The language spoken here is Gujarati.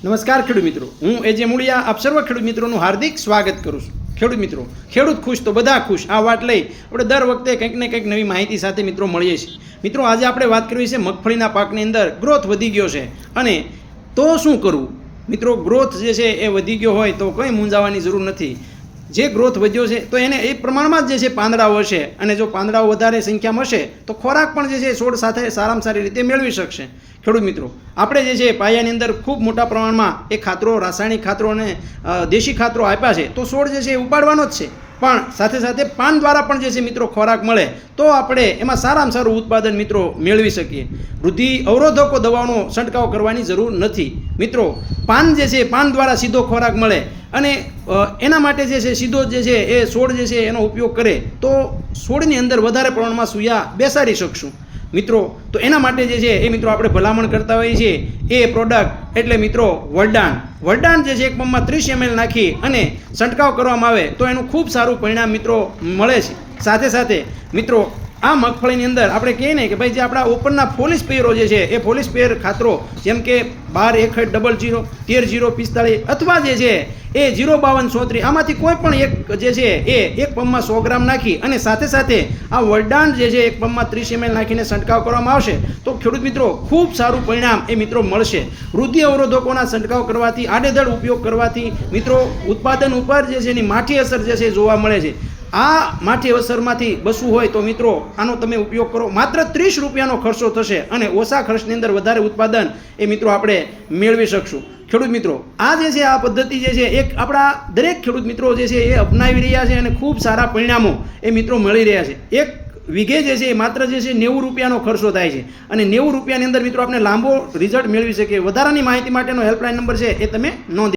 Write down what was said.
નમસ્કાર ખેડૂત મિત્રો, હું એજે મૂળિયા આપ સર્વ ખેડૂત મિત્રોનું હાર્દિક સ્વાગત કરું છું. ખેડૂત મિત્રો, ખેડૂત ખુશ તો બધા ખુશ, આ વાત લઈ આપણે દર વખતે કંઈક ને કંઈક નવી માહિતી સાથે મિત્રો મળીએ છીએ. મિત્રો, આજે આપણે વાત કરવી છે મગફળીના પાકની અંદર ગ્રોથ વધી ગયો છે અને તો શું કરવું. મિત્રો, ગ્રોથ જે છે એ વધી ગયો હોય તો કંઈ મૂંઝાવાની જરૂર નથી. જે ગ્રોથ વધ્યો છે તો એને એ પ્રમાણમાં જ જે છે પાંદડાઓ હશે, અને જો પાંદડાઓ વધારે સંખ્યામાં હશે તો ખોરાક પણ જે છે છોડ સાથે સારામાં સારી રીતે મેળવી શકશે. ખેડૂત મિત્રો, આપણે જે છે પાયાની અંદર ખૂબ મોટા પ્રમાણમાં એ ખાતરો, રાસાયણિક ખાતરો અને દેશી ખાતરો આપ્યા છે તો છોડ જે છે એ ઉપાડવાનો જ છે, પણ સાથે સાથે પાન દ્વારા પણ જે છે મિત્રો ખોરાક મળે તો આપણે એમાં સારામાં સારું ઉત્પાદન મિત્રો મેળવી શકીએ. વૃદ્ધિ અવરોધકો દવાનો છંટકાવ કરવાની જરૂર નથી. મિત્રો, પાન જે છે પાન દ્વારા સીધો ખોરાક મળે અને એના માટે જે છે સીધો જે છે એ છોડ જે છે એનો ઉપયોગ કરે તો છોડની અંદર વધારે પ્રમાણમાં સૂયા બેસાડી શકશું. મિત્રો, તો એના માટે જે છે એ મિત્રો આપણે ભલામણ કરતા હોઈએ છીએ એ પ્રોડક્ટ એટલે મિત્રો વરદાન જે છે એક પંપમાં 30 ml નાખી અને છંટકાવ કરવામાં આવે તો એનું ખૂબ સારું પરિણામ મિત્રો મળે છે. સાથે સાથે મિત્રો, આ મગફળીની અંદર આપણે કહીએ ને કે ભાઈ જે આપણા ઉપરના ફોલિસ પેયરો જે છે એ ફોલિસ પેયર ખાતરો જેમ કે 12 61 00 13 0 45 અથવા જે છે એ 052 34 આમાંથી કોઈ પણ એક જે છે એ એક પંપમાં 100 ગ્રામ નાખી અને સાથે સાથે આ વરદાન જે છે એક પંપમાં 30 ml નાખીને છંટકાવ કરવામાં આવશે તો ખેડૂત મિત્રો ખૂબ સારું પરિણામ એ મિત્રો મળશે. વૃદ્ધિ અવરોધકોના છંટકાવ કરવાથી, આડેધડ ઉપયોગ કરવાથી મિત્રો ઉત્પાદન ઉપર જે છે એની માઠી અસર જે છે જોવા મળે છે. આ માઠી અસરમાંથી બચવું હોય તો મિત્રો આનો તમે ઉપયોગ કરો. માત્ર 30 રૂપિયાનો ખર્ચો થશે અને ઓછા ખર્ચની અંદર વધારે ઉત્પાદન એ મિત્રો આપણે મેળવી શકશું. ખેડૂત મિત્રો, આ જે છે આ પદ્ધતિ જે છે એક આપણા દરેક ખેડૂત મિત્રો જે છે એ અપનાવી રહ્યા છે અને ખૂબ સારા પરિણામો એ મિત્રો મળી રહ્યા છે. એક વીઘે જે છે માત્ર જે છે 90 રૂપિયાનો ખર્ચો થાય છે અને 90 રૂપિયાની અંદર મિત્રો આપણે લાંબો રિઝલ્ટ મેળવી શકીએ. વધારાની માહિતી માટેનો હેલ્પલાઇન નંબર છે એ તમે નોંધી